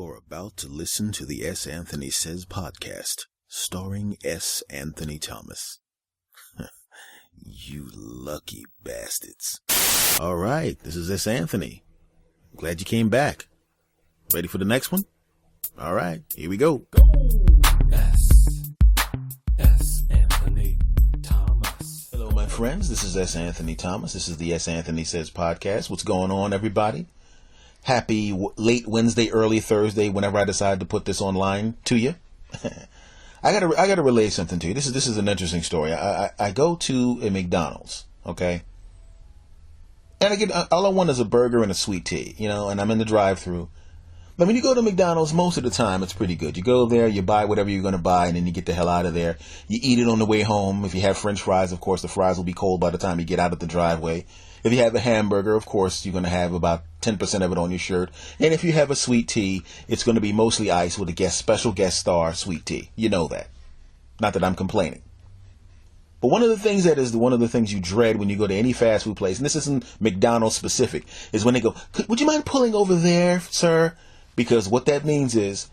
You're about to listen to the S. Anthony Says podcast, starring S. Anthony Thomas. You lucky bastards. All right, this is S. Anthony. Glad you came back. Ready for the next one? All right, here we go. S. Anthony Thomas. Hello, my friends. This is S. Anthony Thomas. This is the S. Anthony Says podcast. What's going on, everybody? Happy late Wednesday, early Thursday, whenever I decide to put this online to you. I gotta relay something to you. This is an interesting story. I go to a McDonald's, okay? And I get, all I want is a burger and a sweet tea, and I'm in the drive-thru. But when you go to McDonald's, most of the time, it's pretty good. You go there, you buy whatever you're going to buy, and then you get the hell out of there. You eat it on the way home. If you have French fries, of course, the fries will be cold by the time you get out of the driveway. If you have a hamburger, of course, you're going to have about 10% of it on your shirt. And if you have a sweet tea, it's going to be mostly ice with a special guest star sweet tea. You know that. Not that I'm complaining. But one of the things you dread when you go to any fast food place, and this isn't McDonald's specific, is when they go, would you mind pulling over there, sir? Because what that means is,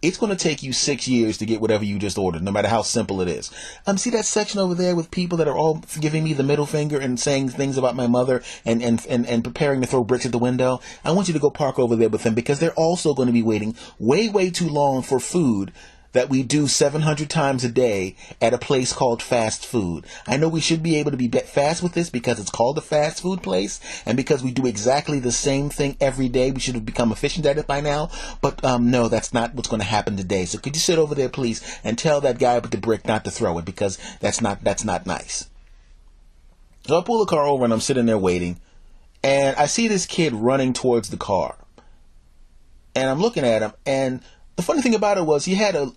it's going to take you 6 years to get whatever you just ordered, no matter how simple it is. See that section over there with people that are all giving me the middle finger and saying things about my mother and preparing to throw bricks at the window? I want you to go park over there with them because they're also going to be waiting way, way too long for food that we do 700 times a day at a place called fast food. I know we should be able to be fast with this because it's called a fast food place and because we do exactly the same thing every day. We should have become efficient at it by now. But no, that's not what's going to happen today. So could you sit over there, please, and tell that guy with the brick not to throw it because that's not nice. So I pull the car over and I'm sitting there waiting, and I see this kid running towards the car. And I'm looking at him, and the funny thing about it was he had a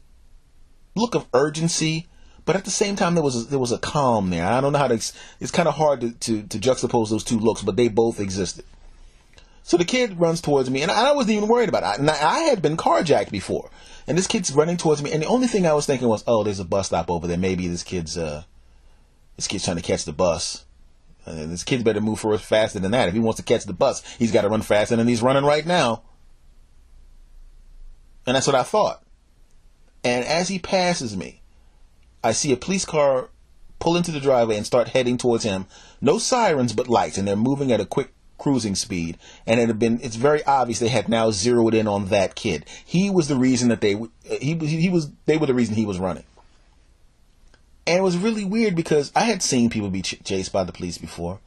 look of urgency, but at the same time there was a calm there. I don't know how to. It's kind of hard to juxtapose those two looks, but they both existed. So the kid runs towards me, and I wasn't even worried about it. And I had been carjacked before, and this kid's running towards me, and the only thing I was thinking was, oh, there's a bus stop over there. Maybe this kid's trying to catch the bus. And this kid better move faster than that. If he wants to catch the bus, he's got to run faster than he's running right now. And that's what I thought. And as he passes me, I see a police car pull into the driveway and start heading towards him. No sirens, but lights, and they're moving at a quick cruising speed. And it's very obvious they had now zeroed in on that kid. He was the reason that they were the reason he was running. And it was really weird because I had seen people be chased by the police before,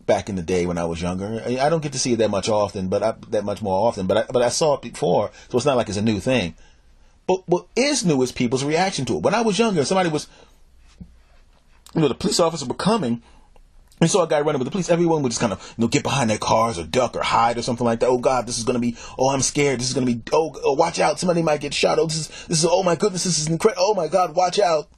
back in the day when I was younger. I don't get to see it that much more often, but I saw it before, so it's not like it's a new thing. But what is new is people's reaction to it. When I was younger, somebody was, the police officer were coming, and saw a guy running with the police. Everyone would just kind of, get behind their cars or duck or hide or something like that. Oh God, this is going to be, I'm scared. This is going to be, watch out. Somebody might get shot. This is, oh my goodness, this is incredible. Oh my God, watch out.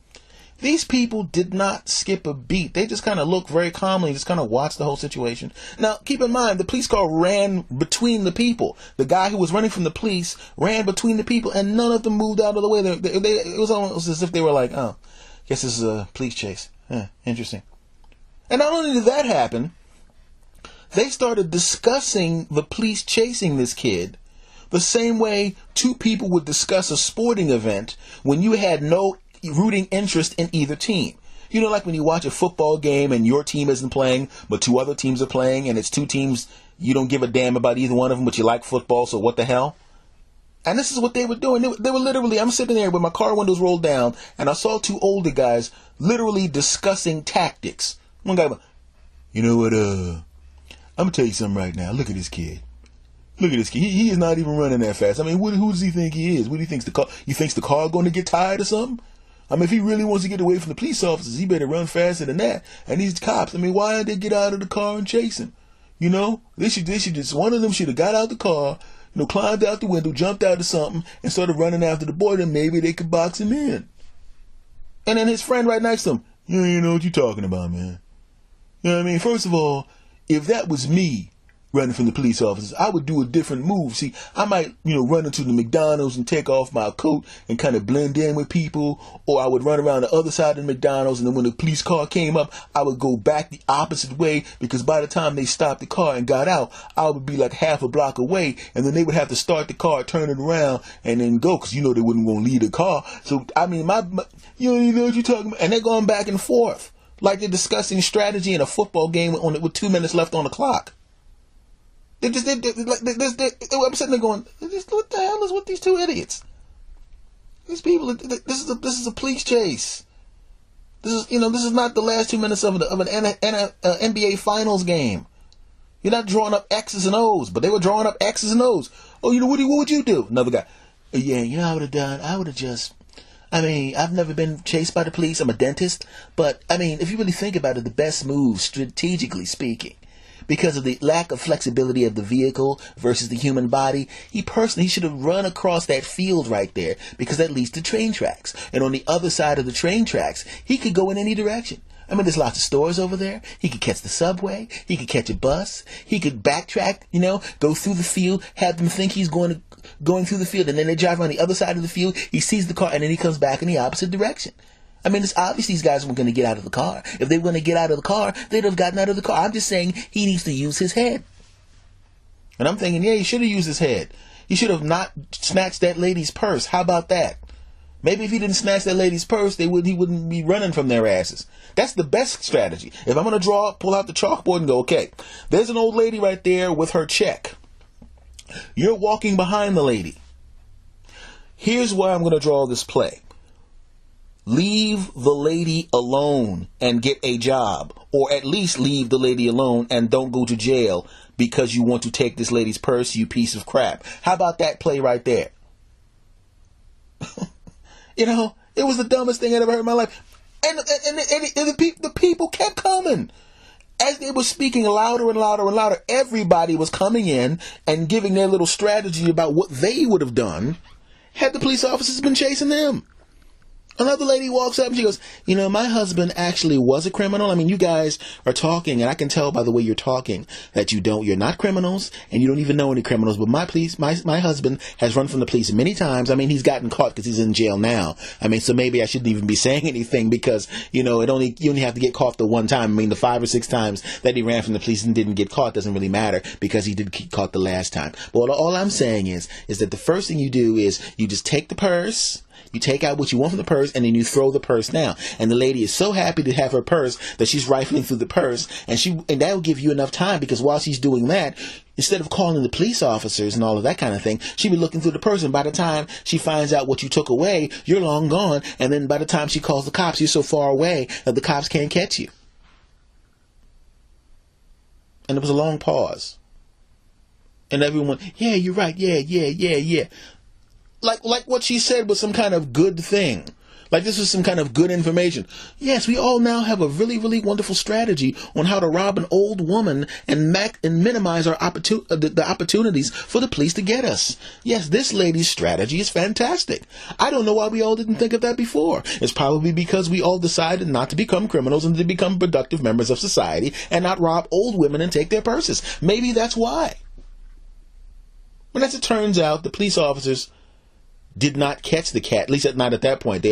These people did not skip a beat. They just kind of looked very calmly, just kind of watched the whole situation. Now, keep in mind, the police car ran between the people. The guy who was running from the police ran between the people, and none of them moved out of the way. It was almost as if they were like, oh, guess this is a police chase. Interesting. And not only did that happen, they started discussing the police chasing this kid the same way two people would discuss a sporting event when you had no rooting interest in either team. Like when you watch a football game and your team isn't playing, but two other teams are playing, and it's two teams, you don't give a damn about either one of them, but you like football, so what the hell? And this is what they were doing. They were literally, I'm sitting there with my car windows rolled down, and I saw two older guys literally discussing tactics. One guy, you know what, I'm going to tell you something right now. Look at this kid. Look at this kid. He is not even running that fast. I mean, who does he think he is? What do you think he thinks the car going to get tired or something? I mean, if he really wants to get away from the police officers, he better run faster than that. And these cops, why didn't they get out of the car and chase him? They should just, one of them should have got out the car, climbed out the window, jumped out of something, and started running after the boy, then maybe they could box him in. And then his friend right next to him, you know what you're talking about, man. You know what I mean? First of all, if that was me running from the police officers. I would do a different move. See, I might, run into the McDonald's and take off my coat and kind of blend in with people, or I would run around the other side of the McDonald's, and then when the police car came up, I would go back the opposite way, because by the time they stopped the car and got out, I would be like half a block away, and then they would have to start the car, turn it around, and then go, because they wouldn't want to leave the car. So, I mean, you don't even know what you're talking about. And they're going back and forth like they're discussing strategy in a football game with 2 minutes left on the clock. I'm sitting there going, what the hell is with these two idiots? These people, this is a police chase. This is not the last 2 minutes of an NBA Finals game. You're not drawing up X's and O's, but they were drawing up X's and O's. Oh, what would you do? Another guy. Yeah, I would have just. I mean, I've never been chased by the police. I'm a dentist. But, I mean, if you really think about it, the best move, strategically speaking, because of the lack of flexibility of the vehicle versus the human body, he should have run across that field right there, because that leads to train tracks. And on the other side of the train tracks, he could go in any direction. I mean, there's lots of stores over there. He could catch the subway. He could catch a bus. He could backtrack, go through the field, have them think he's going through the field, and then they drive around the other side of the field. He sees the car, and then he comes back in the opposite direction. I mean, it's obvious these guys weren't going to get out of the car. If they were going to get out of the car, they'd have gotten out of the car. I'm just saying he needs to use his head. And I'm thinking, he should have used his head. He should have not snatched that lady's purse. How about that? Maybe if he didn't snatch that lady's purse, he wouldn't be running from their asses. That's the best strategy. If I'm going to pull out the chalkboard and go, okay, there's an old lady right there with her check. You're walking behind the lady. Here's where I'm going to draw this play. Leave the lady alone and get a job. Or at least leave the lady alone and don't go to jail because you want to take this lady's purse, you piece of crap. How about that play right there? It was the dumbest thing I'd ever heard in my life. And the people kept coming. As they were speaking louder and louder and louder, everybody was coming in and giving their little strategy about what they would have done had the police officers been chasing them. Another lady walks up and she goes, my husband actually was a criminal. I mean, you guys are talking, and I can tell by the way you're talking that you're not criminals, and you don't even know any criminals. But my husband has run from the police many times. I mean, he's gotten caught because he's in jail now. I mean, so maybe I shouldn't even be saying anything because, you only have to get caught the one time. I mean, the 5 or 6 times that he ran from the police and didn't get caught doesn't really matter because he did get caught the last time. But all I'm saying is that the first thing you do is you just take the purse. You take out what you want from the purse, and then you throw the purse down. And the lady is so happy to have her purse that she's rifling through the purse, and that will give you enough time, because while she's doing that, instead of calling the police officers and all of that kind of thing, she'll be looking through the purse, and by the time she finds out what you took away, you're long gone, and then by the time she calls the cops, you're so far away that the cops can't catch you. And there was a long pause. And everyone, yeah, you're right, yeah. Like what she said was some kind of good thing. Like this was some kind of good information. Yes, we all now have a really, really wonderful strategy on how to rob an old woman and minimize our the opportunities for the police to get us. Yes, this lady's strategy is fantastic. I don't know why we all didn't think of that before. It's probably because we all decided not to become criminals and to become productive members of society and not rob old women and take their purses. Maybe that's why. But as it turns out, the police officers did not catch the cat, at least not at that point. They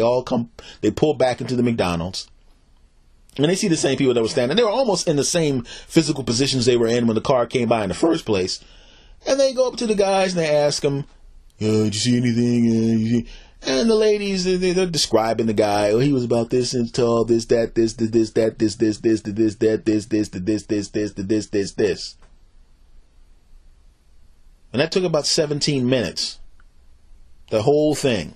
pull back into the McDonald's. And they see the same people that were standing. They were almost in the same physical positions they were in when the car came by in the first place. And they go up to the guys and they ask them, did you see anything? And the ladies, they're describing the guy. Oh, he was about this and tall, this, that, this, this, that, this, that, this. And that took about 17 minutes. The whole thing.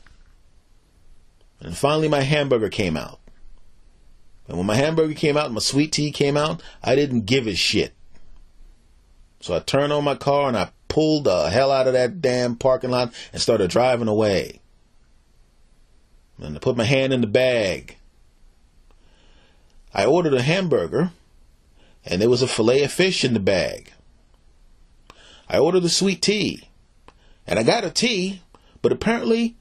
And finally my hamburger came out. And when my hamburger came out and my sweet tea came out, I didn't give a shit. So I turned on my car and I pulled the hell out of that damn parking lot and started driving away. And I put my hand in the bag. I ordered a hamburger and there was a fillet of fish in the bag. I ordered a sweet tea. And I got a tea. But apparently,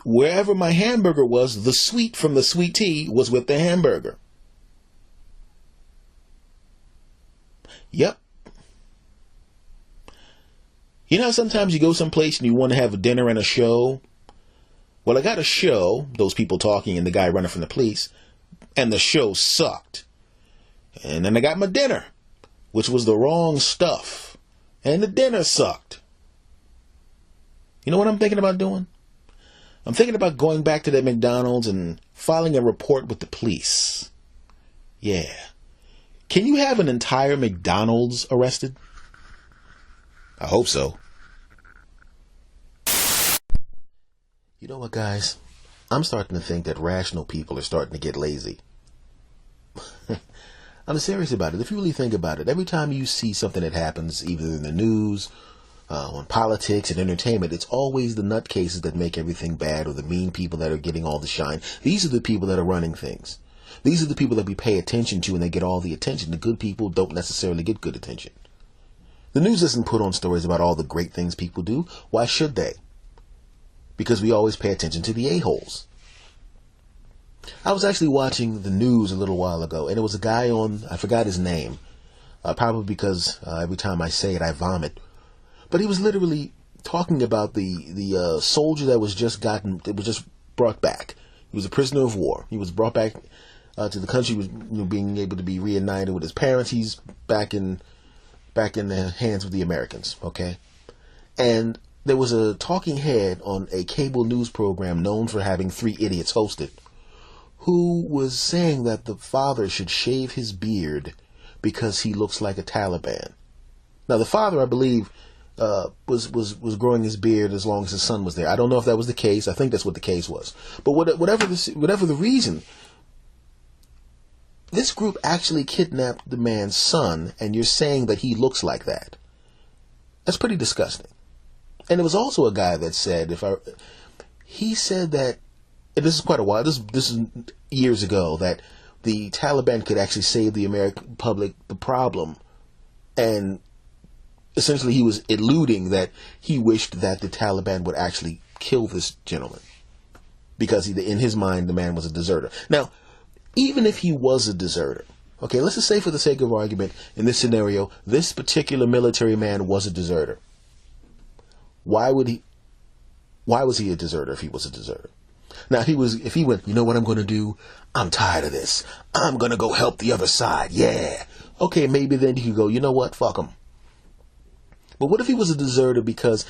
wherever my hamburger was, the sweet from the sweet tea was with the hamburger. Yep. You know how sometimes you go someplace and you want to have a dinner and a show? Well, I got a show, those people talking and the guy running from the police, and the show sucked. And then I got my dinner, which was the wrong stuff. And the dinner sucked. You know what I'm thinking about doing? I'm thinking about going back to that McDonald's and filing a report with the police. Yeah. Can you have an entire McDonald's arrested? I hope so. You know what, guys? I'm starting to think that rational people are starting to get lazy. I'm serious about it. If you really think about it, every time you see something that happens, either in the news, on politics and entertainment, it's always the nutcases that make everything bad, or the mean people that are getting all the shine. These are the people that are running things. These are the people that we pay attention to and they get all the attention. The good people don't necessarily get good attention. The news doesn't put on stories about all the great things people do. Why should they? Because we always pay attention to the a-holes. I was actually watching the news a little while ago, and it was a guy on, I forgot his name, probably because every time I say it, I vomit. But he was literally talking about the soldier that was just brought back. He was a prisoner of war. He was brought back to the country, was being able to be reunited with his parents. He's back in the hands of the Americans, okay? And there was a talking head on a cable news program known for having 3 idiots hosted, who was saying that the father should shave his beard because he looks like a Taliban. Now, the father, I believe, was growing his beard as long as his son was there. I don't know if that was the case. I think that's what the case was. But whatever the reason, this group actually kidnapped the man's son, and you're saying that he looks like that. That's pretty disgusting. And there was also a guy that said, he said that, and this is quite a while, this is years ago, that the Taliban could actually save the American public the problem. And essentially he was alluding that he wished that the Taliban would actually kill this gentleman, because in his mind, the man was a deserter. Now, even if he was a deserter, okay, let's just say for the sake of argument, in this scenario, this particular military man was a deserter. Why was he a deserter if he was a deserter? Now, if he went, you know what I'm going to do? I'm tired of this. I'm going to go help the other side. Yeah. Okay, maybe then you could go, you know what? Fuck him. But what if he was a deserter because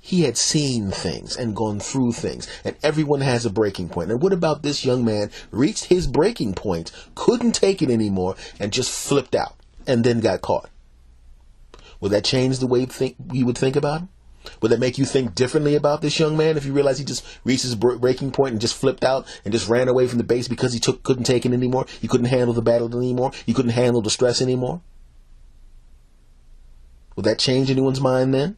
he had seen things and gone through things, and everyone has a breaking point? And what about this young man reached his breaking point, couldn't take it anymore, and just flipped out, and then got caught? Would that change the way you would think about him? Would that make you think differently about this young man if you realize he just reached his breaking point and just flipped out and just ran away from the base because he couldn't take it anymore? He couldn't handle the battle anymore? He couldn't handle the stress anymore? Would that change anyone's mind then?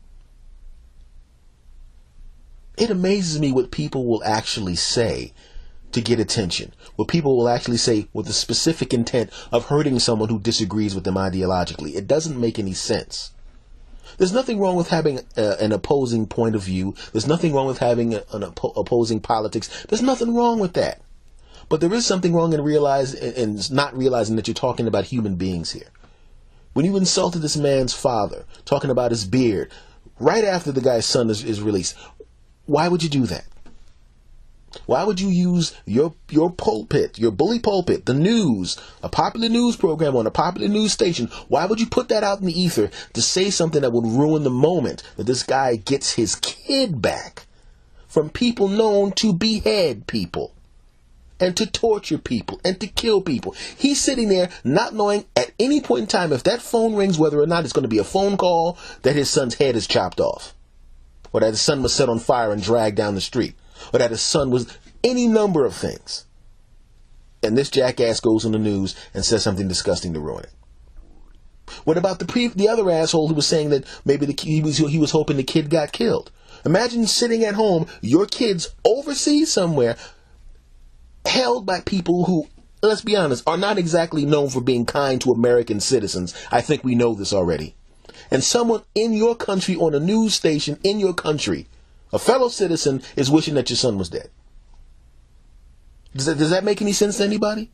It amazes me what people will actually say to get attention. What people will actually say with the specific intent of hurting someone who disagrees with them ideologically. It doesn't make any sense. There's nothing wrong with having an opposing point of view. There's nothing wrong with having opposing politics. There's nothing wrong with that. But there is something wrong in not realizing that you're talking about human beings here. When you insulted this man's father, talking about his beard, right after the guy's son is released, why would you do that? Why would you use your pulpit, your bully pulpit, the news, a popular news program on a popular news station? Why would you put that out in the ether to say something that would ruin the moment that this guy gets his kid back from people known to behead people and to torture people and to kill people? He's sitting there not knowing at any point in time if that phone rings, whether or not it's going to be a phone call that his son's head is chopped off, or that his son was set on fire and dragged down the street, or that his son was any number of things. And this jackass goes on the news and says something disgusting to ruin it. What about the other asshole who was saying that maybe he was hoping the kid got killed? Imagine sitting at home, your kid's overseas somewhere, held by people who, let's be honest, are not exactly known for being kind to American citizens. I think we know this already. And someone in your country, on a news station in your country, a fellow citizen, is wishing that your son was dead. Does that make any sense to anybody?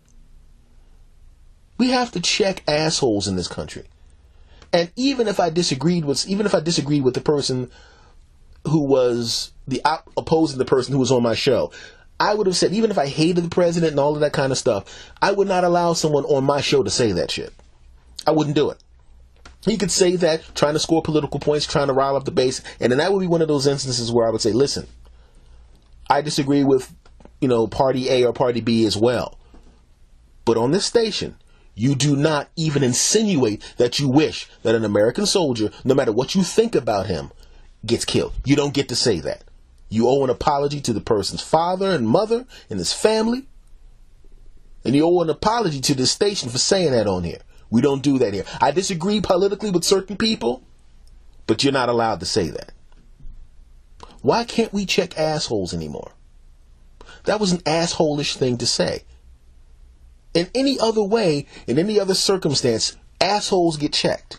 We have to check assholes in this country. And even if I disagreed with the person who was opposing the person who was on my show, I would have said, even if I hated the president and all of that kind of stuff, I would not allow someone on my show to say that shit. I wouldn't do it. He could say that, trying to score political points, trying to rile up the base, and then that would be one of those instances where I would say, listen, I disagree with, party A or party B as well. But on this station, you do not even insinuate that you wish that an American soldier, no matter what you think about him, gets killed. You don't get to say that. You owe an apology to the person's father and mother and his family. And you owe an apology to this station for saying that on here. We don't do that here. I disagree politically with certain people, but you're not allowed to say that. Why can't we check assholes anymore? That was an asshole-ish thing to say. In any other way, in any other circumstance, assholes get checked.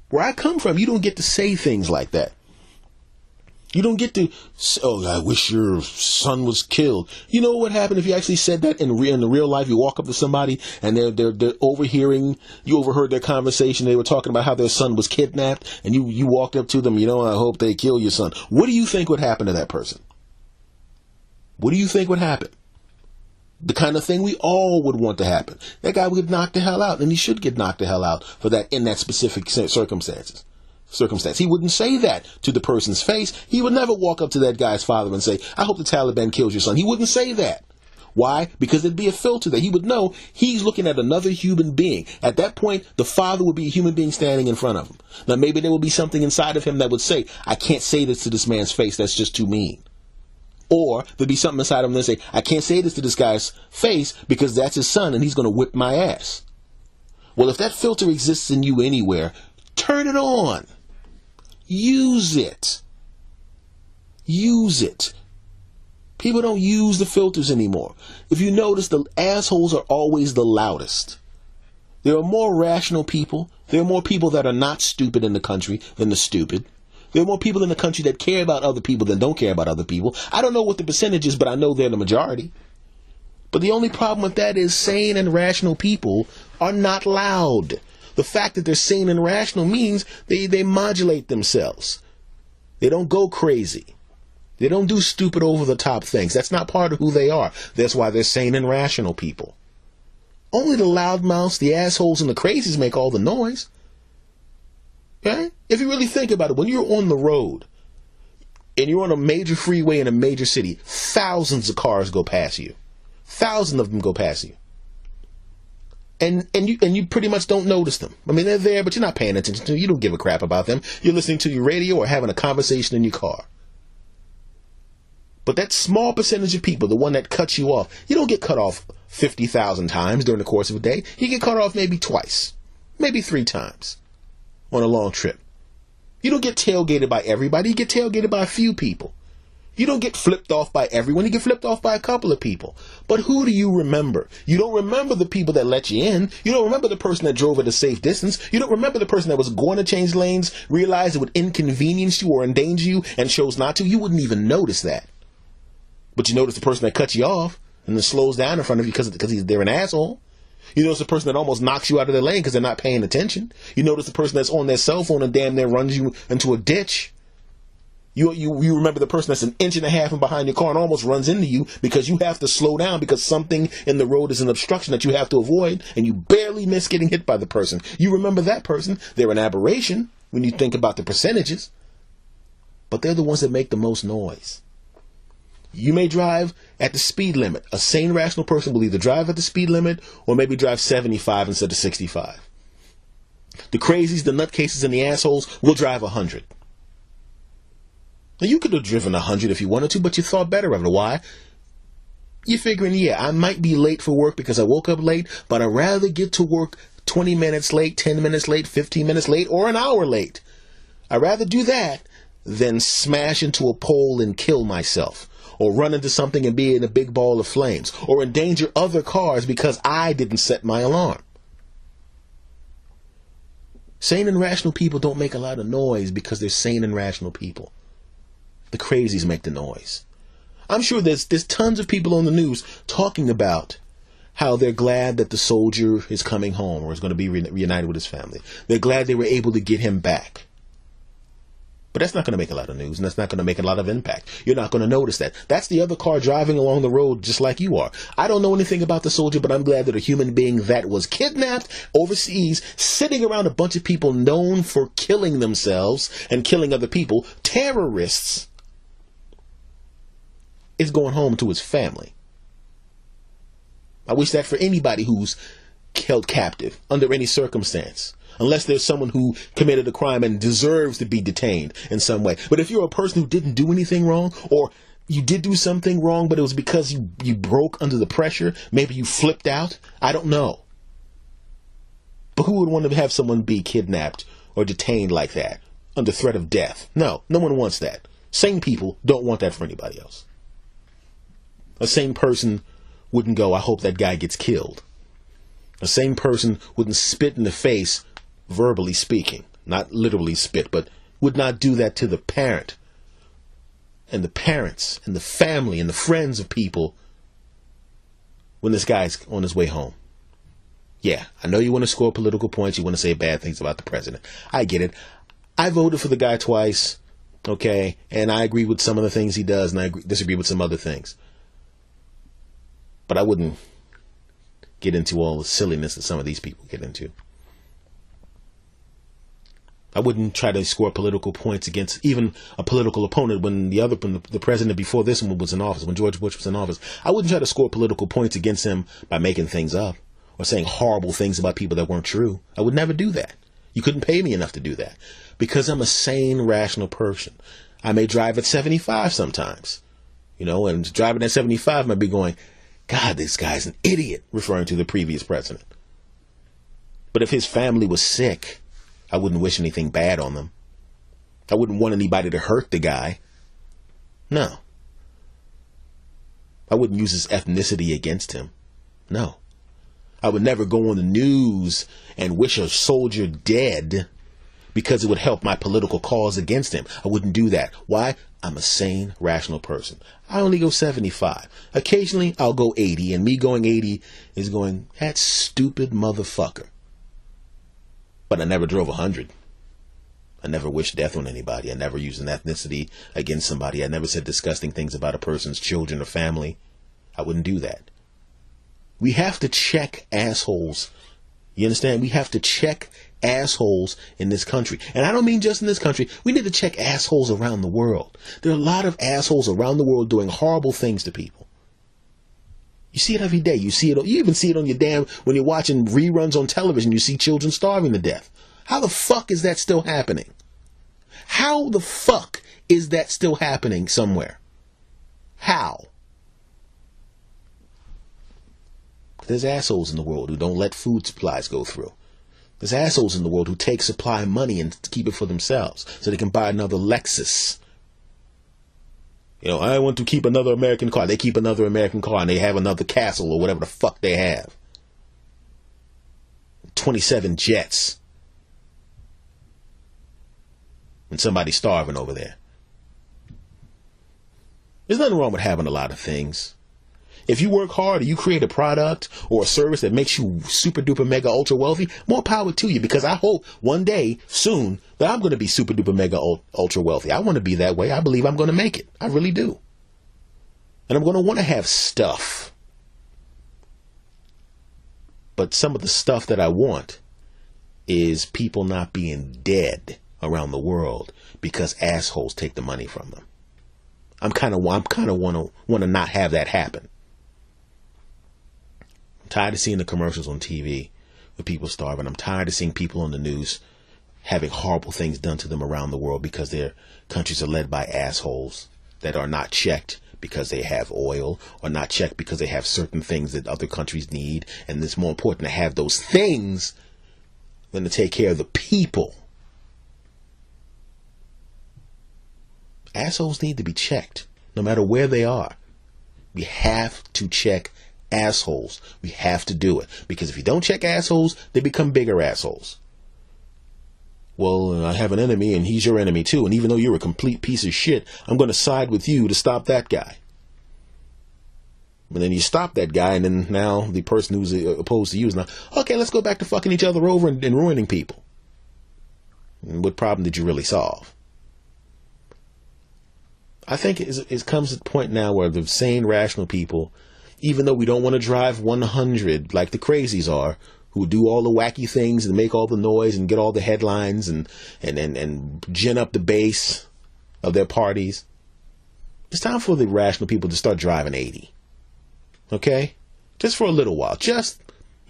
Where I come from, you don't get to say things like that. You don't get to, I wish your son was killed. You know what happened if you actually said that in the real life? You walk up to somebody and they're overhearing, you overheard their conversation. They were talking about how their son was kidnapped, and you walked up to them, I hope they kill your son. What do you think would happen to that person? What do you think would happen? The kind of thing we all would want to happen. That guy would get knocked the hell out, and he should get knocked the hell out for that in that specific circumstance. He wouldn't say that to the person's face. He would never walk up to that guy's father and say, I hope the Taliban kills your son. He wouldn't say that. Why? Because there'd be a filter there. He would know he's looking at another human being. At that point, the father would be a human being standing in front of him. Now, maybe there would be something inside of him that would say, I can't say this to this man's face. That's just too mean. Or there'd be something inside of him that say, I can't say this to this guy's face because that's his son and he's going to whip my ass. Well, if that filter exists in you anywhere, turn it on. Use it. Use it. People don't use the filters anymore. If you notice, the assholes are always the loudest. There are more rational people. There are more people that are not stupid in the country than the stupid. There are more people in the country that care about other people than don't care about other people. I don't know what the percentage is, but I know they're the majority. But the only problem with that is sane and rational people are not loud. The fact that they're sane and rational means they modulate themselves. They don't go crazy. They don't do stupid over-the-top things. That's not part of who they are. That's why they're sane and rational people. Only the loudmouths, the assholes, and the crazies make all the noise. Okay? If you really think about it, when you're on the road and you're on a major freeway in a major city, thousands of cars go past you. Thousands of them go past you. And you pretty much don't notice them. I mean, they're there, but you're not paying attention to them. You don't give a crap about them. You're listening to your radio or having a conversation in your car. But that small percentage of people, the one that cuts you off, you don't get cut off 50,000 times during the course of a day. You get cut off maybe twice, maybe 3 times on a long trip. You don't get tailgated by everybody. You get tailgated by a few people. You don't get flipped off by everyone. You get flipped off by a couple of people. But who do you remember? You don't remember the people that let you in. You don't remember the person that drove at a safe distance. You don't remember the person that was going to change lanes, realized it would inconvenience you or endanger you, and chose not to. You wouldn't even notice that. But you notice the person that cuts you off and then slows down in front of you because they're an asshole. You notice the person that almost knocks you out of their lane because they're not paying attention. You notice the person that's on their cell phone and damn near runs you into a ditch. You remember the person that's an inch and a half in behind your car and almost runs into you because you have to slow down because something in the road is an obstruction that you have to avoid, and you barely miss getting hit by the person. You remember that person. They're an aberration when you think about the percentages, but they're the ones that make the most noise. You may drive at the speed limit. A sane, rational person will either drive at the speed limit or maybe drive 75 instead of 65. The crazies, the nutcases, and the assholes will drive 100. Now, you could have driven 100 if you wanted to, but you thought better of it. Why? You're figuring, I might be late for work because I woke up late, but I'd rather get to work 20 minutes late, 10 minutes late, 15 minutes late, or an hour late. I'd rather do that than smash into a pole and kill myself, or run into something and be in a big ball of flames, or endanger other cars because I didn't set my alarm. Sane and rational people don't make a lot of noise because they're sane and rational people. The crazies make the noise. I'm sure there's tons of people on the news talking about how they're glad that the soldier is coming home or is going to be reunited with his family. They're glad they were able to get him back. But that's not going to make a lot of news, and that's not going to make a lot of impact. You're not going to notice that. That's the other car driving along the road just like you are. I don't know anything about the soldier, but I'm glad that a human being that was kidnapped overseas, sitting around a bunch of people known for killing themselves and killing other people, terrorists, is going home to his family. I wish that for anybody who's held captive under any circumstance. Unless there's someone who committed a crime and deserves to be detained in some way. But if you're a person who didn't do anything wrong, or you did do something wrong, but it was because you broke under the pressure, maybe you flipped out, I don't know. But who would want to have someone be kidnapped or detained like that under threat of death? No one wants that. Sane people don't want that for anybody else. A sane person wouldn't go, I hope that guy gets killed. A sane person wouldn't spit in the face, verbally speaking, not literally spit, but would not do that to the parent and the parents and the family and the friends of people when this guy's on his way home. Yeah, I know you want to score political points. You want to say bad things about the president. I get it. I voted for the guy twice, okay, and I agree with some of the things he does, and I disagree with some other things. But I wouldn't get into all the silliness that some of these people get into. I wouldn't try to score political points against even a political opponent when the president before this one was in office, when George Bush was in office. I wouldn't try to score political points against him by making things up or saying horrible things about people that weren't true. I would never do that. You couldn't pay me enough to do that because I'm a sane, rational person. I may drive at 75 sometimes, and driving at 75 might be going, God, this guy's an idiot, referring to the previous president. But if his family was sick, I wouldn't wish anything bad on them. I wouldn't want anybody to hurt the guy. No. I wouldn't use his ethnicity against him. No. I would never go on the news and wish a soldier dead because it would help my political cause against him. I wouldn't do that. Why? I'm a sane, rational person. I only go 75. Occasionally, I'll go 80, and me going 80 is going, that stupid motherfucker. But I never drove 100. I never wished death on anybody. I never used an ethnicity against somebody. I never said disgusting things about a person's children or family. I wouldn't do that. We have to check assholes. You understand? We have to check assholes in this country. And I don't mean just in this country. We need to check assholes around the world. There are a lot of assholes around the world doing horrible things to people. You see it every day. You even see it on your when you're watching reruns on television, you see children starving to death. How the fuck is that still happening? How the fuck is that still happening somewhere? How? There's assholes in the world who don't let food supplies go through. There's assholes in the world who take supply money and keep it for themselves so they can buy another Lexus. I want to keep another American car. They keep another American car and they have another castle or whatever the fuck they have. 27 jets. And somebody's starving over there. There's nothing wrong with having a lot of things. If you work hard or you create a product or a service that makes you super duper mega ultra wealthy, more power to you, because I hope one day soon that I'm going to be super duper mega ultra wealthy. I want to be that way. I believe I'm going to make it. I really do. And I'm going to want to have stuff. But some of the stuff that I want is people not being dead around the world because assholes take the money from them. I'm kind of want to not have that happen. Tired of seeing the commercials on TV with people starving. I'm tired of seeing people on the news having horrible things done to them around the world because their countries are led by assholes that are not checked because they have oil, or not checked because they have certain things that other countries need. And it's more important to have those things than to take care of the people. Assholes need to be checked no matter where they are. We have to check assholes. We have to do it, because if you don't check assholes, they become bigger assholes. Well, I have an enemy and he's your enemy too, and even though you're a complete piece of shit, I'm going to side with you to stop that guy. And then you stop that guy, and then now the person who's opposed to you is now, okay, let's go back to fucking each other over and ruining people. And what problem did you really solve? I think it comes to the point now where the sane, rational people, even though we don't want to drive 100 like the crazies are, who do all the wacky things and make all the noise and get all the headlines and gin up the base of their parties, it's time for the rational people to start driving 80. Okay? Just for a little while. Just,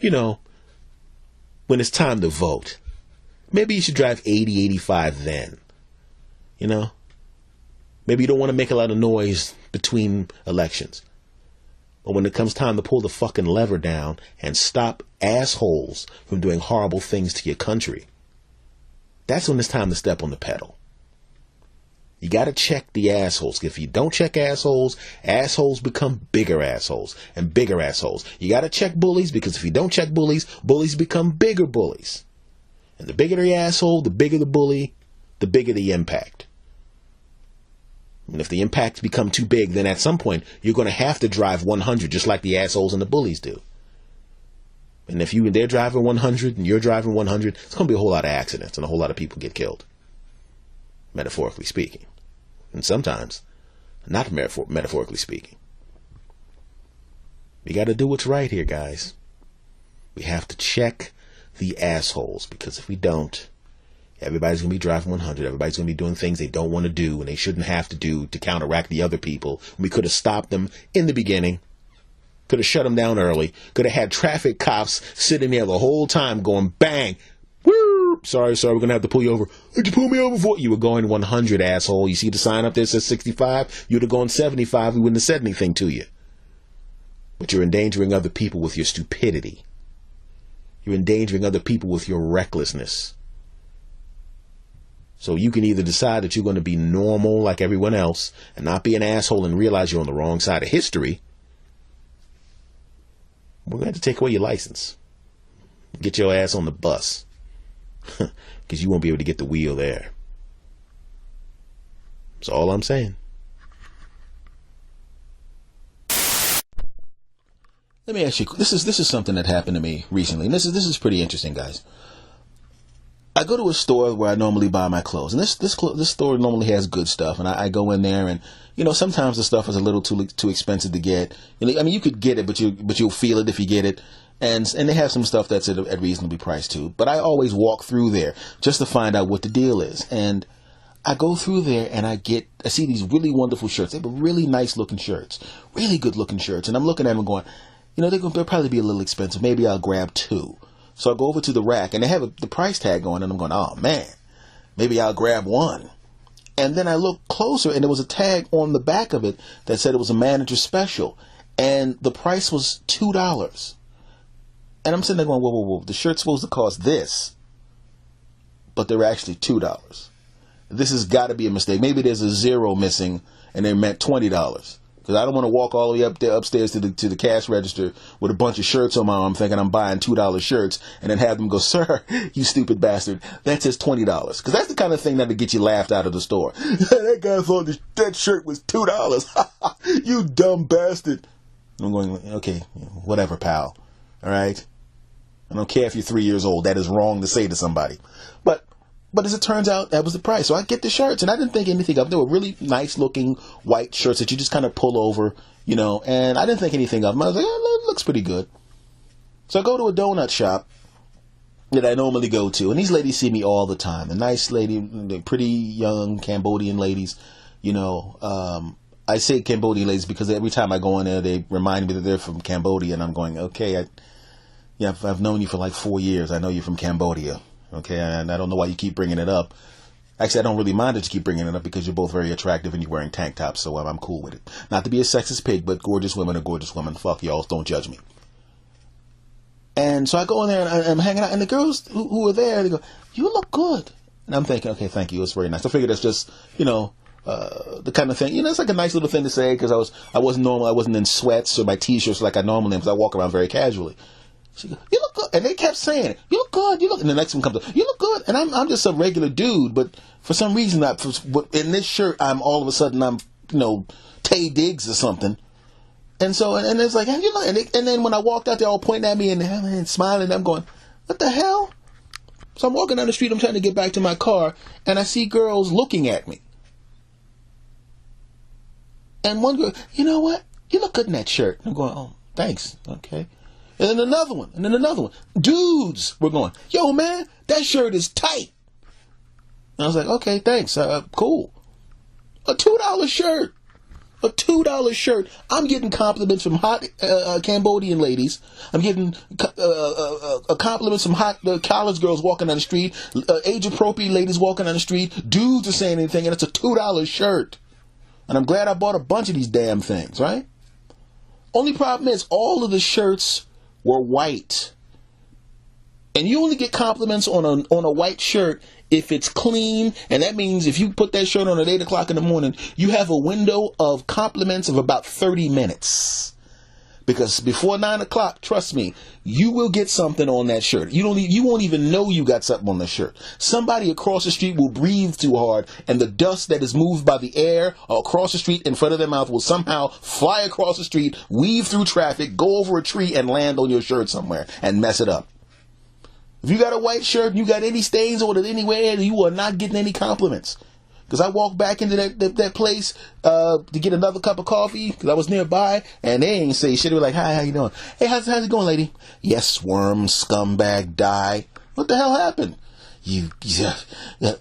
when it's time to vote. Maybe you should drive 80, 85 then. Maybe you don't want to make a lot of noise between elections. But when it comes time to pull the fucking lever down and stop assholes from doing horrible things to your country, that's when it's time to step on the pedal. You got to check the assholes. If you don't check assholes, assholes become bigger assholes and bigger assholes. You got to check bullies, because if you don't check bullies, bullies become bigger bullies. And the bigger the asshole, the bigger the bully, the bigger the impact. And if the impacts become too big, then at some point, you're going to have to drive 100, just like the assholes and the bullies do. And if they're driving 100 and you're driving 100, it's going to be a whole lot of accidents and a whole lot of people get killed. Metaphorically speaking. And sometimes, not metaphorically speaking. We got to do what's right here, guys. We have to check the assholes, because if we don't, everybody's going to be driving 100. Everybody's going to be doing things they don't want to do and they shouldn't have to do to counteract the other people. We could have stopped them in the beginning. Could have shut them down early. Could have had traffic cops sitting there the whole time going, bang, woo, sorry, we're going to have to pull you over. Did you pull me over for? You were going 100, asshole. You see the sign up there that says 65? You would have gone 75. We wouldn't have said anything to you. But you're endangering other people with your stupidity. You're endangering other people with your recklessness. So you can either decide that you're going to be normal like everyone else and not be an asshole and realize you're on the wrong side of history. We're going to have to take away your license. Get your ass on the bus. Because you won't be able to get the wheel there. That's all I'm saying. Let me ask you, this is something that happened to me recently. And this is pretty interesting, guys. I go to a store where I normally buy my clothes, and this store normally has good stuff, and I go in there, and sometimes the stuff is a little too expensive to get. You could get it, but you'll feel it if you get it, and they have some stuff that's at reasonably priced too. But I always walk through there just to find out what the deal is, and I go through there and I see these really wonderful shirts. They have really nice looking shirts, really good looking shirts, and I'm looking at them and going, they'll probably be a little expensive. Maybe I'll grab two. So I go over to the rack, and they have the price tag on, and I'm going, oh, man, maybe I'll grab one. And then I look closer, and there was a tag on the back of it that said it was a manager special, and the price was $2. And I'm sitting there going, whoa, the shirt's supposed to cost this, but they're actually $2. This has got to be a mistake. Maybe there's a zero missing, and they meant $20. Because I don't want to walk all the way up there upstairs to the cash register with a bunch of shirts on my arm thinking I'm buying $2 shirts and then have them go, sir, you stupid bastard, that says $20. Because that's the kind of thing that'll get you laughed out of the store. That guy thought that shirt was $2. You dumb bastard. I'm going, okay, whatever, pal. All right? I don't care if you're 3 years old. That is wrong to say to somebody. But as it turns out, that was the price. So I get the shirts, and I didn't think anything of them. They were really nice-looking white shirts that you just kind of pull over, and I didn't think anything of them. I was like, oh, it looks pretty good. So I go to a donut shop that I normally go to, and these ladies see me all the time. The nice lady, the pretty young Cambodian ladies, I say Cambodian ladies because every time I go in there, they remind me that they're from Cambodia, and I'm going, okay, I've known you for like 4 years. I know you're from Cambodia. Okay, and I don't know why you keep bringing it up. Actually, I don't really mind that you keep bringing it up because you're both very attractive and you're wearing tank tops, so I'm cool with it. Not to be a sexist pig, but gorgeous women are gorgeous women. Fuck y'all, don't judge me. And so I go in there and I'm hanging out, and the girls who are there, they go, you look good. And I'm thinking, okay, thank you, it's very nice. I figured that's just, the kind of thing, it's like a nice little thing to say because I wasn't in sweats or my t-shirts like I normally am because I walk around very casually. She goes, you look good. And they kept saying it. You look good. And the next one comes up, you look good. And I'm just a regular dude, but for some reason, in this shirt, I'm all of a sudden, Tay Diggs or something. And so, and it's like, you know, and then when I walked out, they all pointing at me and smiling. I'm going, what the hell? So I'm walking down the street. I'm trying to get back to my car, and I see girls looking at me. And one girl, you know what? You look good in that shirt. I'm going, oh, thanks. Okay. And then another one, and then another one. Dudes were going, yo, man, that shirt is tight. And I was like, okay, thanks. Cool. A $2 shirt. A $2 shirt. I'm getting compliments from hot Cambodian ladies. I'm getting compliments from hot college girls walking down the street. Age-appropriate ladies walking down the street. Dudes are saying anything, and it's a $2 shirt. And I'm glad I bought a bunch of these damn things, right? Only problem is all of the shirts were white. And you only get compliments on a white shirt if it's clean, and that means if you put that shirt on at 8 o'clock in the morning, you have a window of compliments of about 30 minutes. Because before 9 o'clock, trust me, you will get something on that shirt. You won't even know you got something on the shirt. Somebody across the street will breathe too hard, and the dust that is moved by the air across the street in front of their mouth will somehow fly across the street, weave through traffic, go over a tree, and land on your shirt somewhere and mess it up. If you got a white shirt and you got any stains on it anywhere, you are not getting any compliments. Because I walked back into that place to get another cup of coffee because I was nearby, and they ain't say shit. They were like, hi, how you doing? Hey, how's it going, lady? Yes, worm, scumbag, die. What the hell happened?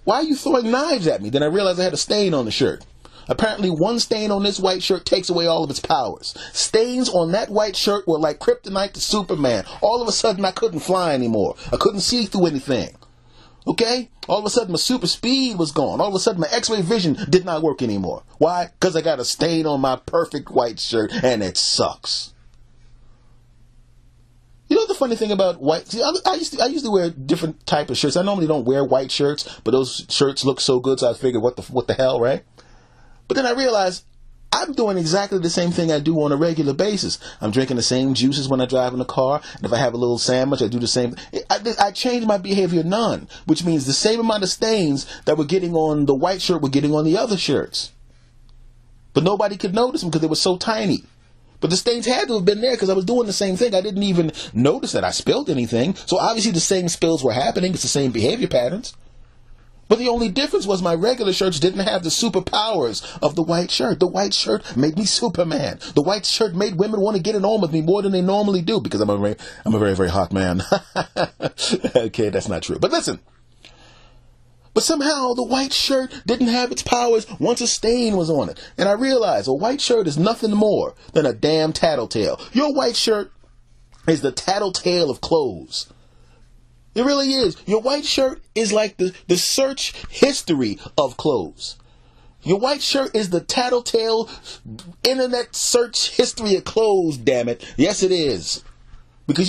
Why are you throwing knives at me? Then I realized I had a stain on the shirt. Apparently, one stain on this white shirt takes away all of its powers. Stains on that white shirt were like kryptonite to Superman. All of a sudden, I couldn't fly anymore. I couldn't see through anything. Okay? All of a sudden, my super speed was gone. All of a sudden, my x-ray vision did not work anymore. Why? Because I got a stain on my perfect white shirt, and it sucks. You know the funny thing about white? See, I used to wear different type of shirts. I normally don't wear white shirts, but those shirts look so good, so I figured, what the hell, right? But then I realized I'm doing exactly the same thing I do on a regular basis. I'm drinking the same juices when I drive in the car. And if I have a little sandwich, I do the same. I change my behavior none, which means the same amount of stains that were getting on the white shirt were getting on the other shirts. But nobody could notice them because they were so tiny. But the stains had to have been there because I was doing the same thing. I didn't even notice that I spilled anything. So obviously the same spills were happening. It's the same behavior patterns. But the only difference was my regular shirts didn't have the superpowers of the white shirt. The white shirt made me Superman. The white shirt made women want to get it on with me more than they normally do because I'm a very, very hot man. Okay, that's not true. But listen. But somehow the white shirt didn't have its powers once a stain was on it. And I realized a white shirt is nothing more than a damn tattletale. Your white shirt is the tattletale of clothes. It really is. Your white shirt is like the search history of clothes. Your white shirt is the tattletale internet search history of clothes, damn it. Yes, it is. Because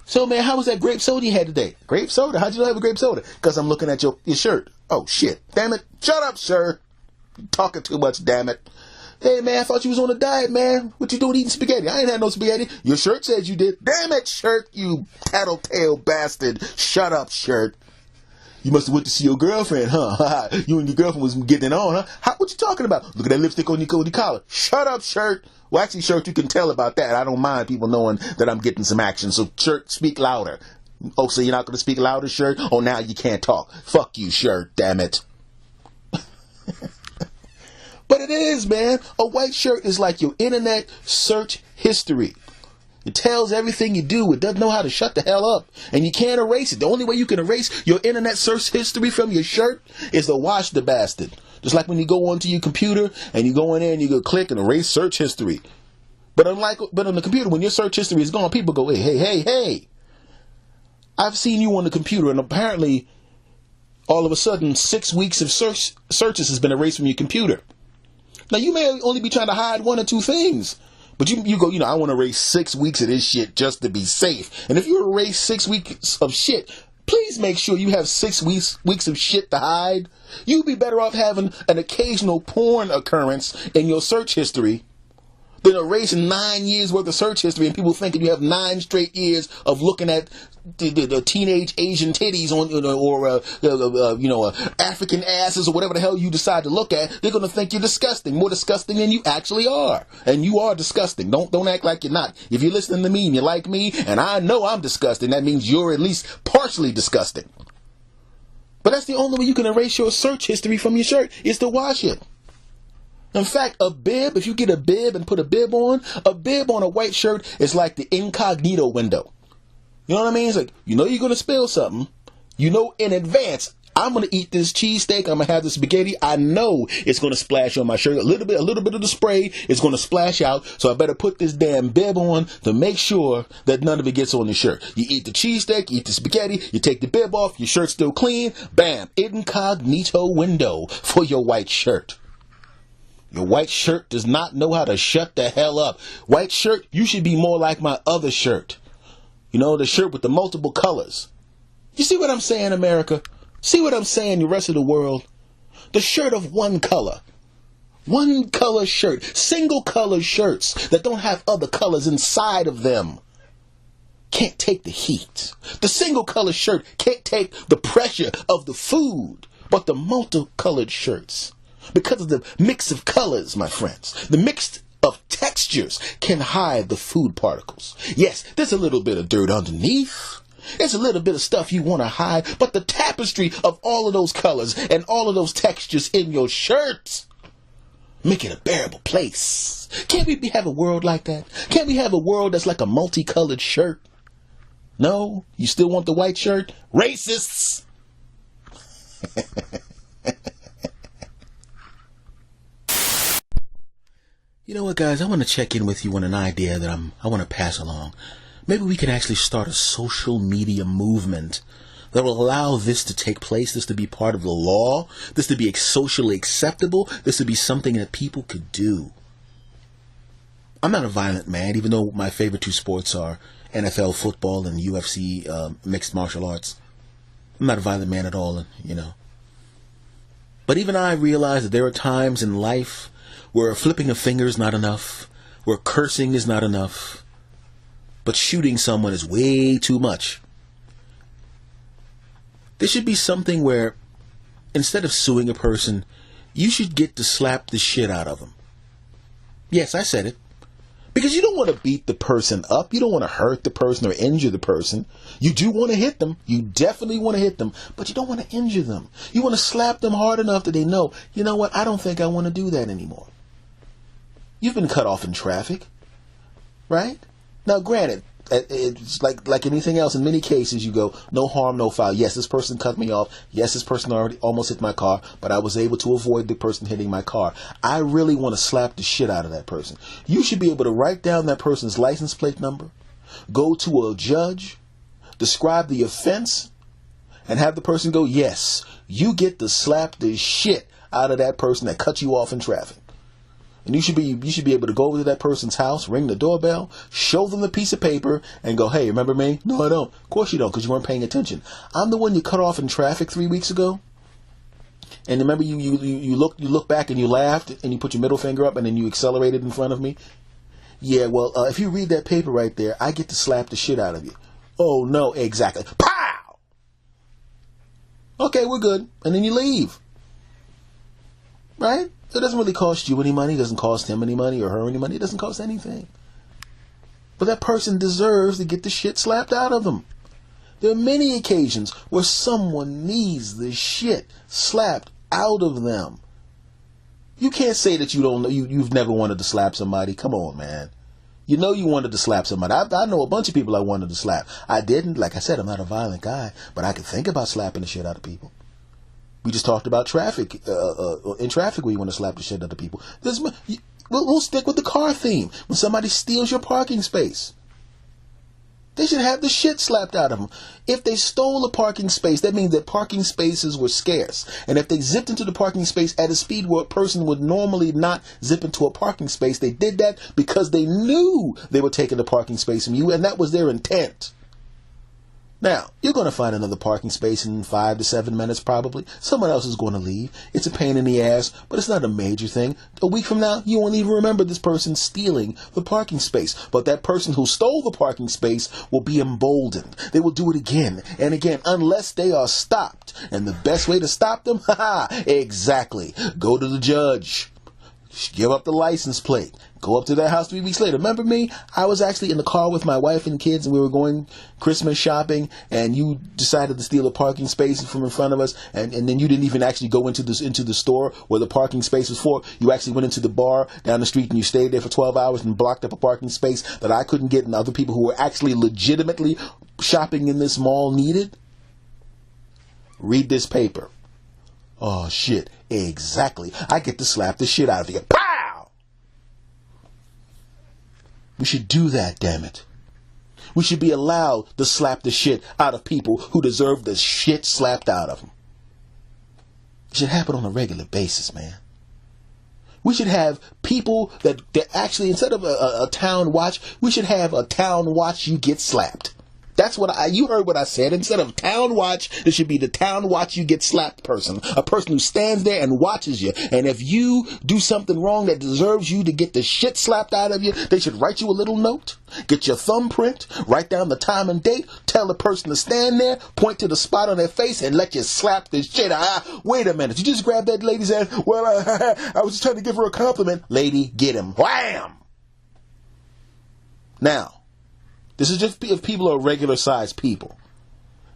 so man, how was that grape soda you had today? Grape soda? How'd you know I have a grape soda? Because I'm looking at your shirt. Oh, shit. Damn it. Shut up, sir. You're talking too much, damn it. Hey, man, I thought you was on a diet, man. What you doing eating spaghetti? I ain't had no spaghetti. Your shirt says you did. Damn it, shirt, you tattletale bastard. Shut up, shirt. You must have went to see your girlfriend, huh? You and your girlfriend was getting it on, huh? What you talking about? Look at that lipstick on your collar. Shut up, shirt. Well, actually, shirt, you can tell about that. I don't mind people knowing that I'm getting some action. So, shirt, speak louder. Oh, so you're not going to speak louder, shirt? Oh, now you can't talk. Fuck you, shirt, damn it. But it is, man. A white shirt is like your internet search history. It tells everything you do. It doesn't know how to shut the hell up. And you can't erase it. The only way you can erase your internet search history from your shirt is to wash the bastard. Just like when you go onto your computer and you go in there and you go click and erase search history. But on the computer, when your search history is gone, people go, hey. I've seen you on the computer, and apparently all of a sudden 6 weeks of searches has been erased from your computer. Now, you may only be trying to hide one or two things, but you go, I want to erase 6 weeks of this shit just to be safe. And if you erase 6 weeks of shit, please make sure you have 6 weeks of shit to hide. You'd be better off having an occasional porn occurrence in your search history than erasing 9 years worth of search history and people thinking you have 9 straight years of looking at the teenage Asian titties on, or African asses or whatever the hell you decide to look at. They're going to think you're disgusting, more disgusting than you actually are. And you are disgusting. Don't act like you're not. If you're listening to me and you like me and I know I'm disgusting, that means you're at least partially disgusting. But that's the only way you can erase your search history from your shirt, is to wash it. In fact, a bib, if you get a bib and put a bib on a white shirt is like the incognito window. You know what I mean? It's like, you know you're going to spill something. You know in advance, I'm going to eat this cheesesteak. I'm going to have this spaghetti. I know it's going to splash on my shirt. A little bit of the spray is going to splash out. So I better put this damn bib on to make sure that none of it gets on the shirt. You eat the cheesesteak, you eat the spaghetti, you take the bib off, your shirt's still clean. Bam, incognito window for your white shirt. Your white shirt does not know how to shut the hell up. White shirt, you should be more like my other shirt. You know, the shirt with the multiple colors. You see what I'm saying, America? See what I'm saying, the rest of the world? The shirt of one color. One color shirt. Single color shirts that don't have other colors inside of them can't take the heat. The single color shirt can't take the pressure of the food. But the multicolored shirts, because of the mix of colors, my friends, the mix of textures can hide the food particles. Yes, there's a little bit of dirt underneath. There's a little bit of stuff you want to hide, but the tapestry of all of those colors and all of those textures in your shirts make it a bearable place. Can't we have a world like that? Can't we have a world that's like a multicolored shirt? No? You still want the white shirt? Racists! You know what, guys? I want to check in with you on an idea that I want to pass along. Maybe we can actually start a social media movement that will allow this to take place, this to be part of the law, this to be socially acceptable, this to be something that people could do. I'm not a violent man, even though my favorite 2 sports are NFL football and UFC mixed martial arts. I'm not a violent man at all, you know. But even I realize that there are times in life where flipping a finger is not enough, where cursing is not enough, but shooting someone is way too much. There should be something where, instead of suing a person, you should get to slap the shit out of them. Yes, I said it. Because you don't want to beat the person up. You don't want to hurt the person or injure the person. You do want to hit them. You definitely want to hit them. But you don't want to injure them. You want to slap them hard enough that they know, you know what, I don't think I want to do that anymore. You've been cut off in traffic, right? Now, granted, it's like anything else. In many cases, you go, no harm, no foul. Yes, this person cut me off. Yes, this person already almost hit my car, but I was able to avoid the person hitting my car. I really want to slap the shit out of that person. You should be able to write down that person's license plate number, go to a judge, describe the offense, and have the person go, yes, you get to slap the shit out of that person that cut you off in traffic. And you should be able to go over to that person's house, ring the doorbell, show them the piece of paper, and go, hey, remember me? No, I don't. Of course you don't, because you weren't paying attention. I'm the one you cut off in traffic 3 weeks ago. And remember you look back and you laughed, and you put your middle finger up, and then you accelerated in front of me? Yeah, well, if you read that paper right there, I get to slap the shit out of you. Oh, no, exactly. Pow! Okay, we're good. And then you leave. Right? It doesn't really cost you any money. It doesn't cost him any money or her any money. It doesn't cost anything. But that person deserves to get the shit slapped out of them. There are many occasions where someone needs the shit slapped out of them. You can't say that you don't know. You've never wanted to slap somebody. Come on, man. You know you wanted to slap somebody. I know a bunch of people I wanted to slap. I didn't. Like I said, I'm not a violent guy, but I could think about slapping the shit out of people. We just talked about traffic. In traffic, where you want to slap the shit out of people. We'll stick with the car theme. When somebody steals your parking space, they should have the shit slapped out of them. If they stole a parking space, that means that parking spaces were scarce. And if they zipped into the parking space at a speed where a person would normally not zip into a parking space, they did that because they knew they were taking the parking space from you, and that was their intent. Now, you're going to find another parking space in 5 to 7 minutes probably. Someone else is going to leave. It's a pain in the ass, but it's not a major thing. A week from now, you won't even remember this person stealing the parking space. But that person who stole the parking space will be emboldened. They will do it again and again unless they are stopped. And the best way to stop them? Exactly. Go to the judge. Give up the license plate. Go up to their house 3 weeks later. Remember me? I was actually in the car with my wife and kids, and we were going Christmas shopping, and you decided to steal a parking space from in front of us, and then you didn't even actually go into the store where the parking space was for. You actually went into the bar down the street, and you stayed there for 12 hours and blocked up a parking space that I couldn't get, and other people who were actually legitimately shopping in this mall needed. Read this paper. Oh, shit. Exactly. I get to slap the shit out of you. Pow! We should do that, damn it. We should be allowed to slap the shit out of people who deserve the shit slapped out of them. It should happen on a regular basis, man. We should have people that actually, instead of a town watch, we should have a town watch you get slapped. That's what you heard what I said. Instead of town watch, it should be the town watch you get slapped person. A person who stands there and watches you. And if you do something wrong that deserves you to get the shit slapped out of you, they should write you a little note, get your thumbprint, write down the time and date, tell the person to stand there, point to the spot on their face, and let you slap the shit out. Wait a minute. You just grabbed that lady's hand. Well, I was just trying to give her a compliment. Lady, get him. Wham! Now, this is just if people are regular sized people.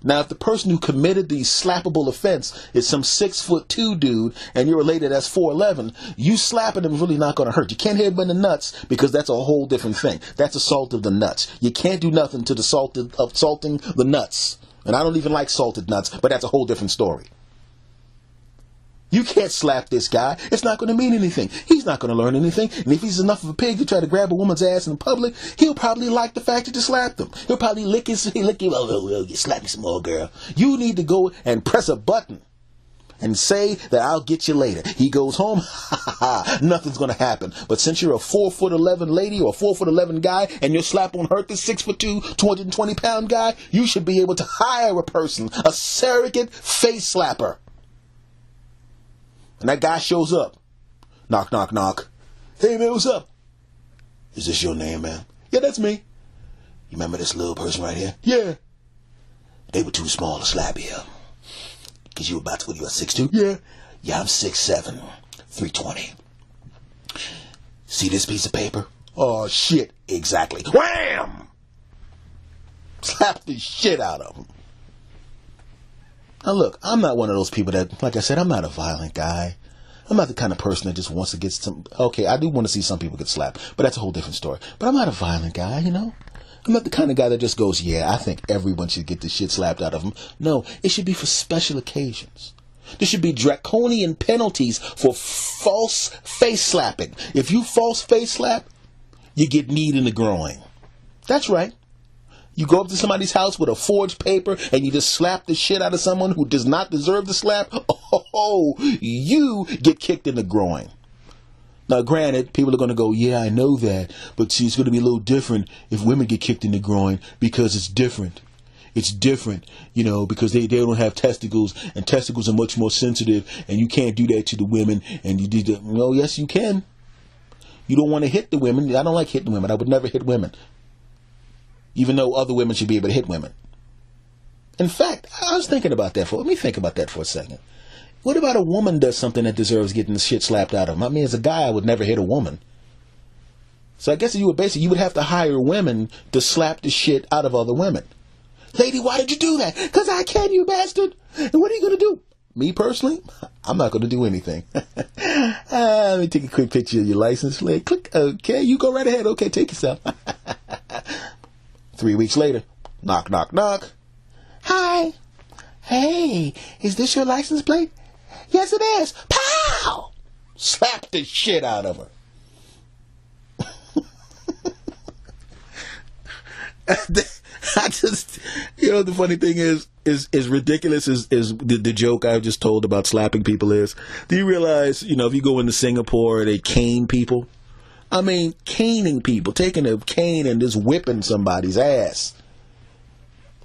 Now, if the person who committed the slappable offense is some 6'2" dude and you're related that's 4'11", you slapping him is really not going to hurt. You can't hit him in the nuts because that's a whole different thing. That's assault of the nuts. You can't do nothing to the assaulting the nuts. And I don't even like salted nuts, but that's a whole different story. You can't slap this guy. It's not going to mean anything. He's not going to learn anything. And if he's enough of a pig to try to grab a woman's ass in public, he'll probably like the fact that you slapped him. He'll probably lick you. Oh, you slap me some more, girl. You need to go and press a button and say that I'll get you later. He goes home, nothing's going to happen. But since you're a 4'11" lady or a 4'11" guy and your slap won't hurt this 6'2", 220-pound guy, you should be able to hire a person, a surrogate face slapper. And that guy shows up. Knock, knock, knock. Hey, man, what's up? Is this your name, man? Yeah, that's me. You remember this little person right here? Yeah. They were too small to slap you. Because you were about to, what, you were 6'2"? Yeah. Yeah, I'm 6'7", 320. See this piece of paper? Oh, shit. Exactly. Wham! Slap the shit out of him. Now look, I'm not one of those people that, like I said, I'm not a violent guy. I'm not the kind of person that just wants to get some, okay, I do want to see some people get slapped, but that's a whole different story. But I'm not a violent guy, you know? I'm not the kind of guy that just goes, yeah, I think everyone should get the shit slapped out of them. No, it should be for special occasions. There should be draconian penalties for false face slapping. If you false face slap, you get kneed in the groin. That's right. You go up to somebody's house with a forged paper and you just slap the shit out of someone who does not deserve the slap. Oh, you get kicked in the groin. Now, granted, people are going to go, yeah, I know that. But see, it's going to be a little different if women get kicked in the groin because it's different. It's different, you know, because they don't have testicles and testicles are much more sensitive and you can't do that to the women. And you did, well, yes, you can. You don't want to hit the women. I don't like hitting women. I would never hit women. Even though other women should be able to hit women. In fact, I was thinking about that let me think about that for a second. What about a woman does something that deserves getting the shit slapped out of them? I mean, as a guy, I would never hit a woman. So I guess you would have to hire women to slap the shit out of other women. Lady, why did you do that? Because I can, you bastard. And what are you going to do? Me personally, I'm not going to do anything. Let me take a quick picture of your license plate. Click. Okay, you go right ahead. Okay, take yourself. 3 weeks later, knock, knock, knock. Hi. Hey, is this your license plate? Yes, it is. Pow! Slap the shit out of her. I just, you know, the funny thing is ridiculous is the joke I've just told about slapping people is, do you realize, you know, if you go into Singapore, they cane people? I mean, caning people, taking a cane and just whipping somebody's ass.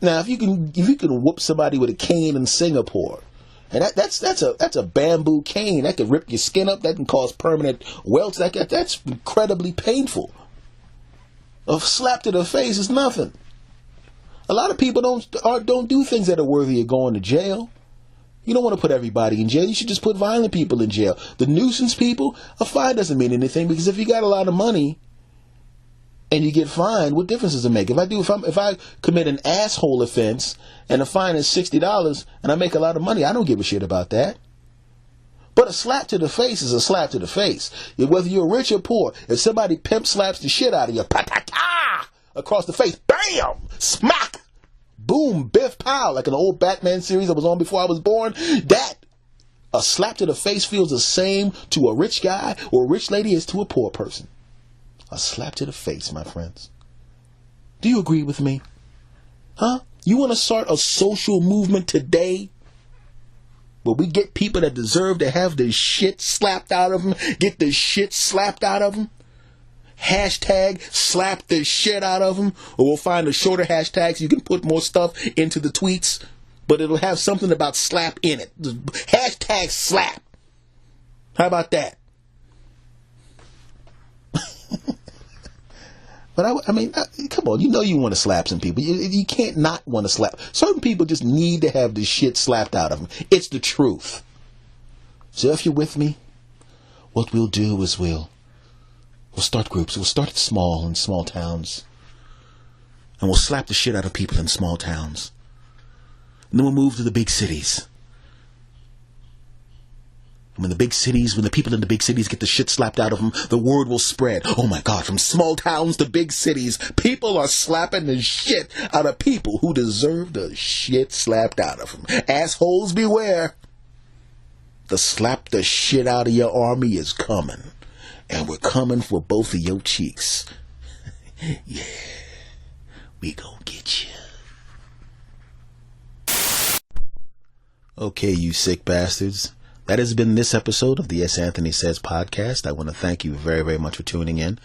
Now, if you can whoop somebody with a cane in Singapore, and that's a bamboo cane that can rip your skin up, that can cause permanent welts. That's incredibly painful. A slap to the face is nothing. A lot of people don't do things that are worthy of going to jail. You don't want to put everybody in jail. You should just put violent people in jail. The nuisance people, a fine doesn't mean anything, because if you got a lot of money and you get fined, what difference does it make? If I commit an asshole offense and the fine is $60 and I make a lot of money, I don't give a shit about that. But a slap to the face is a slap to the face. Whether you're rich or poor, if somebody pimp slaps the shit out of you, across the face, bam, smack, boom, biff, pow, like an old Batman series that was on before I was born, a slap to the face feels the same to a rich guy or a rich lady as to a poor person. A slap to the face, my friends. Do you agree with me? Huh? You want to start a social movement today where we get people that deserve to have the shit slapped out of them, get the shit slapped out of them? Hashtag slap the shit out of them. Or we'll find a shorter hashtag so you can put more stuff into the tweets, but it'll have something about slap in it. Hashtag slap. How about that? But I mean, come on, you want to slap some people. You can't not want to slap. Certain people just need to have the shit slapped out of them. It's the truth. So if you're with me, what we'll do is we'll start groups. We'll start small in small towns. And we'll slap the shit out of people in small towns. And then we'll move to the big cities. When the people in the big cities get the shit slapped out of them, the word will spread. Oh my God, from small towns to big cities, people are slapping the shit out of people who deserve the shit slapped out of them. Assholes beware. The slap the shit out of your army is coming. And we're coming for both of your cheeks. Yeah, we gonna get you. Okay, you sick bastards. That has been this episode of the S. Anthony Says podcast. I want to thank you very, very much for tuning in.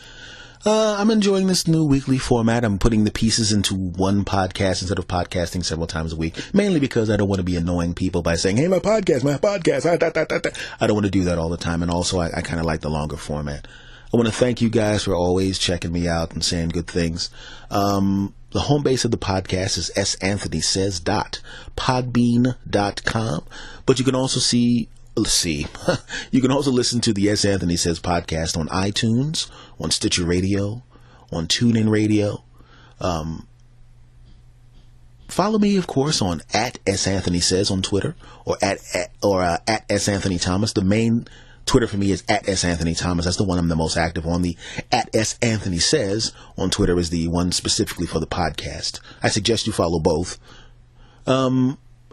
I'm enjoying this new weekly format. I'm putting the pieces into one podcast instead of podcasting several times a week, mainly because I don't want to be annoying people by saying, hey, my podcast. I don't want to do that all the time. And also, I kind of like the longer format. I want to thank you guys for always checking me out and saying good things. The home base of the podcast is santhonysays.podbean.com. But you can also you can also listen to the S. Anthony Says podcast on iTunes, on Stitcher Radio, on TuneIn Radio. Follow me, of course, on @SAnthonySays on Twitter, or at S. Anthony Thomas. The main Twitter for me is @S. Anthony Thomas. That's the one I'm the most active on. The @S. Anthony Says on Twitter is the one specifically for the podcast. I suggest you follow both.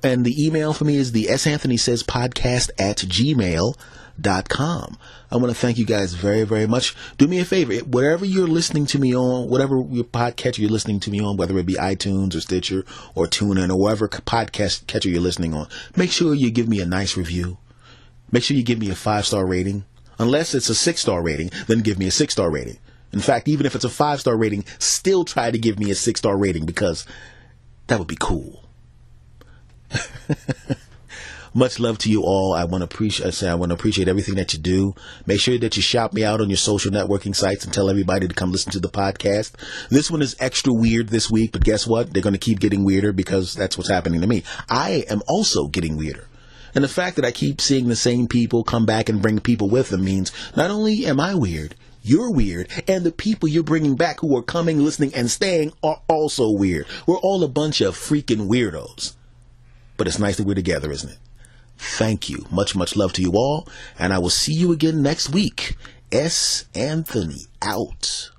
And the email for me is the santhonysays podcast@gmail.com. I want to thank you guys very, very much. Do me a favor. Whatever you're listening to me on, whatever your podcatcher you're listening to me on, whether it be iTunes or Stitcher or TuneIn or whatever podcast catcher you're listening on, make sure you give me a nice review. Make sure you give me a 5-star rating. Unless it's a 6-star rating, then give me a 6-star rating. In fact, even if it's a 5-star rating, still try to give me a 6-star rating, because that would be cool. Much love to you all. I want to appreciate everything that you do. Make sure that you shout me out on your social networking sites and tell everybody to come listen to the podcast. This one is extra weird this week, but guess what? They're going to keep getting weirder, because that's what's happening to me. I am also getting weirder. And the fact that I keep seeing the same people come back and bring people with them means not only am I weird, you're weird, and the people you're bringing back who are coming, listening, and staying are also weird. We're all a bunch of freaking weirdos. But it's nice that we're together, isn't it? Thank you. Much, much love to you all. And I will see you again next week. S. Anthony out.